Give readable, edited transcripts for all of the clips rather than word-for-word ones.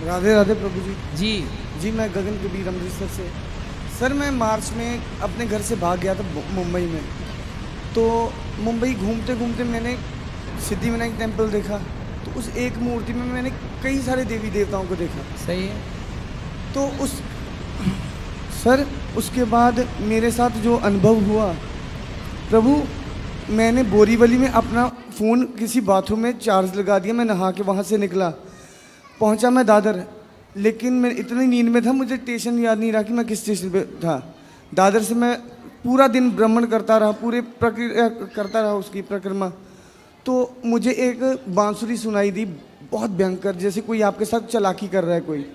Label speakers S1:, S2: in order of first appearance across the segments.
S1: राधे राधे प्रभु जी।
S2: जी।
S1: जी मैं गगन कबीर अमृतसर से। सर मैं मार्च में अपने घर से भाग गया था मुंबई में। तो मुंबई घूमते घूमते मैंने सिद्धिविनायक टेम्पल देखा। तो उस एक मूर्ति में मैंने कई सारे देवी देवताओं को देखा।
S2: सही है।
S1: तो उस सर उसके बाद मेरे साथ जो अनुभव हुआ प्रभु, मैंने बोरीवली में अपना फ़ोन किसी बाथरूम में चार्ज लगा दिया। मैं नहा के वहाँ से निकला, पहुँचा मैं दादर, लेकिन मैं इतनी नींद में था मुझे स्टेशन याद नहीं रहा कि मैं किस स्टेशन पे था। दादर से मैं पूरा दिन भ्रमण करता रहा, पूरे प्रक्रिया करता रहा उसकी परिक्रमा। तो मुझे एक बांसुरी सुनाई दी बहुत भयंकर, जैसे कोई आपके साथ चालाकी कर रहा है कोई।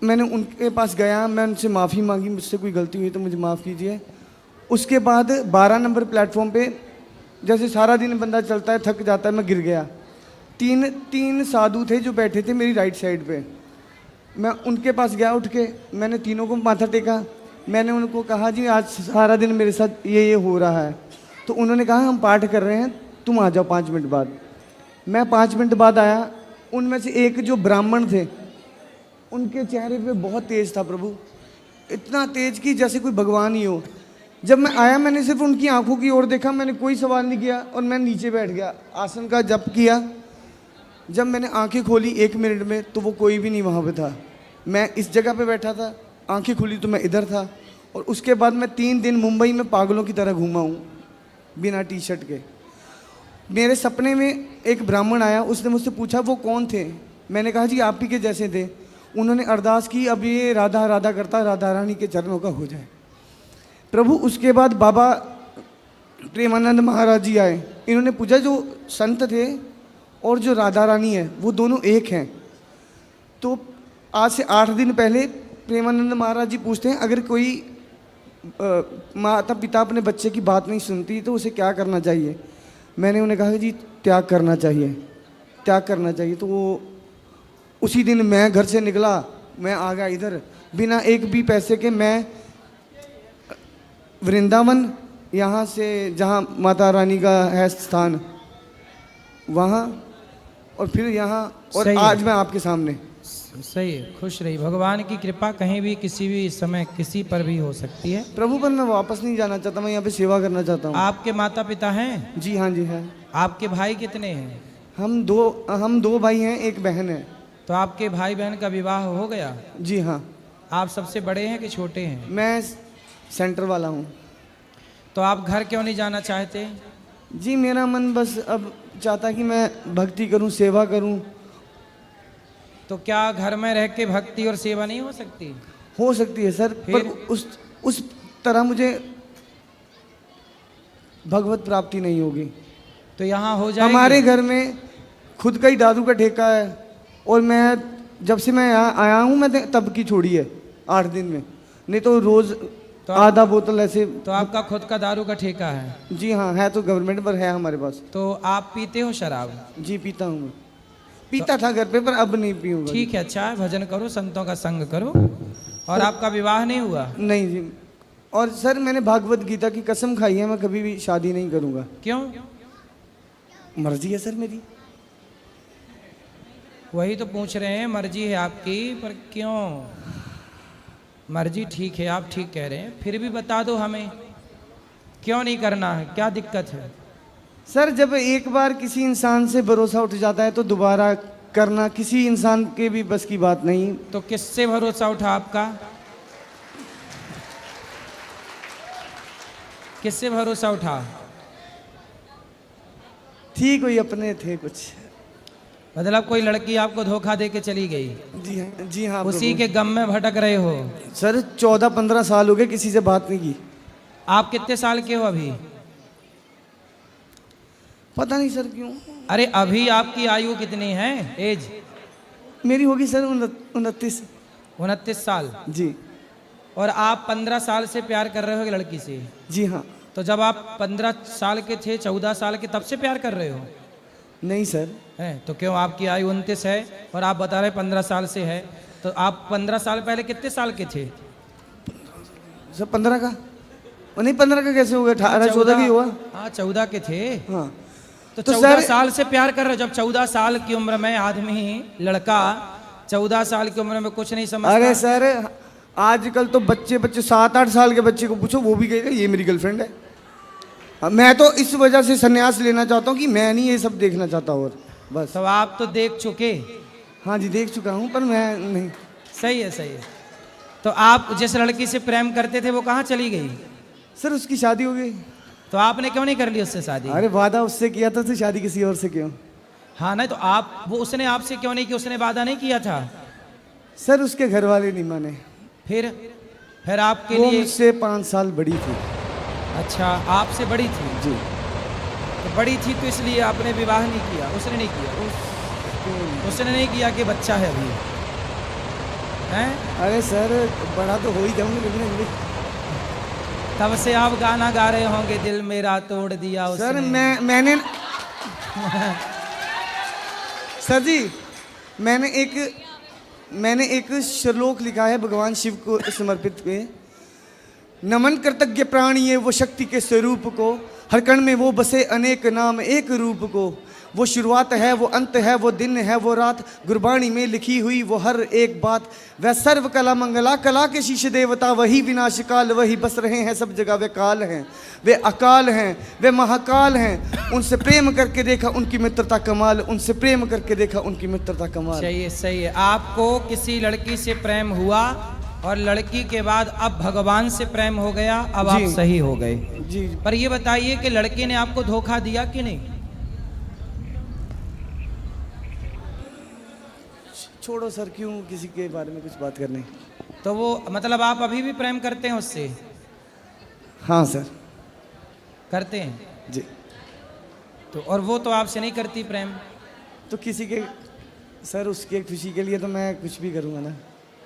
S1: मैंने उनके पास गया, मैं उनसे माफ़ी मांगी, मुझसे कोई गलती हुई तो मुझे माफ़ कीजिए। उसके बाद 12 नंबर प्लेटफॉर्म पे जैसे सारा दिन बंदा चलता है थक जाता है, मैं गिर गया। तीन साधु थे जो बैठे थे मेरी राइट साइड पे। मैं उनके पास गया, उठ के मैंने तीनों को माथा टेका। मैंने उनको कहा जी आज सारा दिन मेरे साथ ये हो रहा है। तो उन्होंने कहा हम पाठ कर रहे हैं, तुम आ जाओ 5 मिनट बाद। मैं 5 मिनट बाद आया। उनमें से एक जो ब्राह्मण थे उनके चेहरे पे बहुत तेज था प्रभु, इतना तेज कि जैसे कोई भगवान ही हो। जब मैं आया मैंने सिर्फ उनकी आंखों की ओर देखा, मैंने कोई सवाल नहीं किया और मैं नीचे बैठ गया, आसन का जप किया। जब मैंने आंखें खोली 1 मिनट में तो वो कोई भी नहीं वहाँ पे था। मैं इस जगह पे बैठा था, आंखें खुली तो मैं इधर था। और उसके बाद मैं 3 दिन मुंबई में पागलों की तरह घूमा हूँ बिना टी शर्ट के। मेरे सपने में एक ब्राह्मण आया, उसने मुझसे पूछा वो कौन थे। मैंने कहा जी आप ही के जैसे थे। उन्होंने अरदास की अब ये राधा राधा करता राधा रानी के चरणों का हो जाए प्रभु। उसके बाद बाबा प्रेमानंद महाराज जी आए। इन्होंने पूछा जो संत थे और जो राधा रानी है वो दोनों एक हैं। तो आज से 8 दिन पहले प्रेमानंद महाराज जी पूछते हैं अगर कोई माता पिता अपने बच्चे की बात नहीं सुनती तो उसे क्या करना चाहिए। मैंने उन्हें कहा जी त्याग करना चाहिए, त्याग करना चाहिए। तो वो उसी दिन मैं घर से निकला, मैं आ गया इधर बिना एक भी पैसे के। मैं वृंदावन यहाँ से जहाँ माता रानी का है स्थान वहाँ, और फिर यहाँ, और आज मैं आपके सामने।
S2: सही है। खुश रही, भगवान की कृपा कहीं भी किसी भी समय किसी पर भी हो सकती है
S1: प्रभु। पर मैं वापस नहीं जाना चाहता, मैं यहाँ पे सेवा करना चाहता हूँ।
S2: आपके माता पिता हैं?
S1: जी हाँ जी है।
S2: आपके भाई कितने हैं?
S1: हम दो भाई हैं, एक बहन है।
S2: तो आपके भाई बहन का विवाह हो गया?
S1: जी हाँ।
S2: आप सबसे बड़े हैं कि छोटे हैं?
S1: मैं सेंटर वाला हूँ।
S2: तो आप घर क्यों नहीं जाना चाहते?
S1: जी मेरा मन बस अब चाहता कि मैं भक्ति करूँ, सेवा करूँ।
S2: तो क्या घर में रह के भक्ति और सेवा नहीं हो सकती?
S1: हो सकती है सर, पर उस तरह मुझे भगवत प्राप्ति नहीं होगी।
S2: तो यहाँ हो जाएगी।
S1: हमारे घर में खुद का ही दारू का ठेका है, और मैं जब से मैं यहाँ आया हूँ मैं तब की छोड़ी है 8 दिन में, नहीं तो रोज़ तो आधा बोतल ऐसे।
S2: तो आपका खुद का दारू का ठेका है?
S1: जी हाँ है, तो गवर्नमेंट पर है हमारे पास।
S2: तो आप पीते हो शराब?
S1: जी पीता हूँ मैं, पीता था घर पे पर अब नहीं पीऊँगा।
S2: ठीक है, अच्छा है, भजन करो, संतों का संग करो। और आपका विवाह नहीं हुआ?
S1: नहीं जी। और सर मैंने भागवत गीता की कसम खाई है मैं कभी भी शादी नहीं करूँगा।
S2: क्यों?
S1: मर्जी है सर मेरी।
S2: वही तो पूछ रहे हैं, मर्जी है आपकी, पर क्यों? मर्जी ठीक है, आप ठीक कह रहे हैं, फिर भी बता दो हमें क्यों नहीं करना है, क्या दिक्कत है?
S1: सर जब एक बार किसी इंसान से भरोसा उठ जाता है तो दोबारा करना किसी इंसान के भी बस की बात नहीं।
S2: तो किससे भरोसा उठा आपका? किससे भरोसा उठा?
S1: थी कोई अपने थे कुछ।
S2: मतलब कोई लड़की आपको धोखा दे के चली गई?
S1: जी हाँ जी हाँ।
S2: उसी के गम में भटक रहे हो?
S1: सर 14-15 साल हो गए किसी से बात नहीं की।
S2: आप कितने साल के हो अभी?
S1: पता नहीं सर क्यों।
S2: अरे अभी आपकी आयु कितनी है, एज?
S1: मेरी होगी सर 29।
S2: 29 साल?
S1: जी।
S2: और आप 15 साल से प्यार कर रहे हो लड़की से?
S1: जी हाँ।
S2: तो जब आप 15 साल के थे, 14 साल के, तब से प्यार कर रहे हो?
S1: नहीं सर।
S2: है तो क्यों? आपकी आयु 29 है और आप बता रहे 15 साल से है, तो आप 15 साल पहले कितने साल के थे?
S1: सर 15 का नहीं, 15 का कैसे हो गया? 18-14 की हुआ।
S2: हाँ 14 के थे।
S1: हाँ
S2: तो 14 साल से प्यार कर रहे हो। जब 14 साल की उम्र में आदमी, लड़का 14 साल की उम्र में कुछ नहीं समझता।
S1: अरे सर, आजकल तो बच्चे 7-8 साल के बच्चे को पूछो, वो भी कहेगा ये मेरी गर्लफ्रेंड है। मैं तो इस वजह से संन्यास लेना चाहता हूँ कि मैं नहीं ये सब देखना चाहता, और बस।
S2: तो आप तो देख चुके।
S1: हाँ जी, देख चुका हूँ, पर मैं नहीं।
S2: सही है, सही है। तो आप जिस लड़की से प्रेम करते थे वो कहाँ चली गई?
S1: सर उसकी शादी हो गई।
S2: तो आपने क्यों नहीं कर ली उससे शादी?
S1: अरे वादा उससे किया था, तो शादी किसी और से क्यों?
S2: हाँ नहीं, तो आप वो उसने आपसे क्यों नहीं किया? उसने वादा नहीं किया था?
S1: सर उसके घर वाले नहीं माने।
S2: फिर आपके
S1: वो
S2: लिए?
S1: मुझसे 5 साल बड़ी थी।
S2: अच्छा, आपसे बड़ी थी?
S1: जी।
S2: तो बड़ी थी तो इसलिए आपने विवाह नहीं किया? उसने नहीं किया? उसने नहीं किया कि बच्चा है अभी? हैं?
S1: अरे सर, बड़ा तो हो ही जाऊंगा, लेकिन
S2: तब से आप गाना गा रहे होंगे, दिल मेरा तोड़ दिया उसने।
S1: सर मैंने सर जी, मैंने एक श्लोक लिखा है भगवान शिव को समर्पित के। नमन कृतज्ञ प्राणी है वो शक्ति के स्वरूप को, हर कण में वो बसे अनेक नाम एक रूप को। वो शुरुआत है, वो अंत है, वो दिन है, वो रात, गुरबाणी में लिखी हुई वो हर एक बात। वह सर्व कला मंगला, कला के शीश देवता, वही विनाश काल, वही बस रहे हैं सब जगह। वे काल हैं, वे अकाल हैं, वे महाकाल हैं। उनसे प्रेम करके देखा उनकी मित्रता कमाल, उनसे प्रेम करके देखा उनकी मित्रता कमाल।
S2: सही है, सही है। आपको किसी लड़की से प्रेम हुआ और लड़की के बाद अब भगवान से प्रेम हो गया, अब आप सही हो गए।
S1: जी।
S2: पर ये बताइए कि लड़के ने आपको धोखा दिया कि नहीं?
S1: छोड़ो सर, क्यों किसी के बारे में कुछ बात करनी।
S2: तो वो मतलब आप अभी भी प्रेम करते हैं उससे?
S1: हाँ सर,
S2: करते हैं
S1: जी।
S2: तो और वो तो आपसे नहीं करती प्रेम?
S1: तो किसी के सर, उसके खुशी के लिए तो मैं कुछ भी करूँगा ना।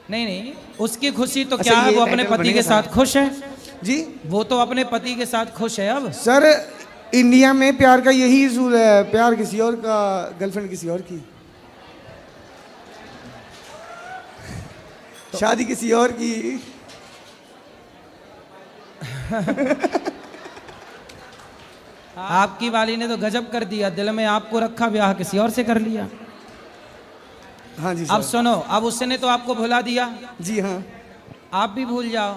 S2: नहीं नहीं, उसकी खुशी तो
S1: अच्छा,
S2: क्या है,
S1: ये
S2: वो अपने
S1: टाइटल
S2: पति के
S1: बनेगा
S2: साथ
S1: साहब।
S2: खुश है।
S1: जी।
S2: वो तो अपने पति के साथ खुश है अब।
S1: सर इंडिया में प्यार का यही उसूल है, प्यार किसी और का, गर्लफ्रेंड किसी और की, शादी किसी और की।
S2: आपकी वाली ने तो गजब कर दिया, दिल में आपको रखा, ब्याह किसी और से कर लिया।
S1: हाँ जी
S2: अब
S1: सर।
S2: सुनो, अब उसने तो आपको भुला दिया,
S1: जी हाँ।
S2: आप भी भूल जाओ।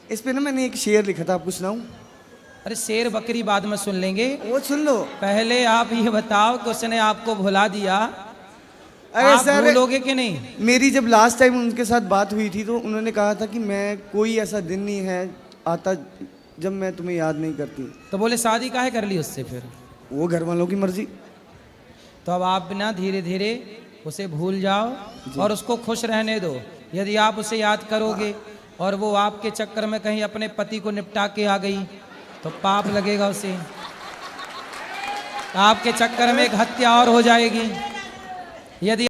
S1: इस पे ना मैंने एक शेर लिखा था, आपको सुनाऊं?
S2: अरे शेर बकरी बाद में सुन लेंगे,
S1: वो सुन लो।
S2: पहले आप ये बताओ कि उसने आपको भुला दिया,
S1: अरे
S2: आप
S1: सर,
S2: भूलोगे कि नहीं?
S1: मेरी जब लास्ट टाइम उनके साथ बात हुई थी तो उन्होंने कहा था कि मैं, कोई ऐसा दिन नहीं है आता जब मैं तुम्हें याद नहीं करती।
S2: तो बोले शादी काहे कर ली उससे फिर?
S1: वो घर वालों की मर्जी।
S2: तो अब आप ना धीरे धीरे उसे भूल जाओ और उसको खुश रहने दो। यदि आप उसे याद करोगे और वो आपके चक्कर में कहीं अपने पति को निपटा के आ गई तो पाप लगेगा उसे, आपके चक्कर में एक हत्या और हो जाएगी। यदि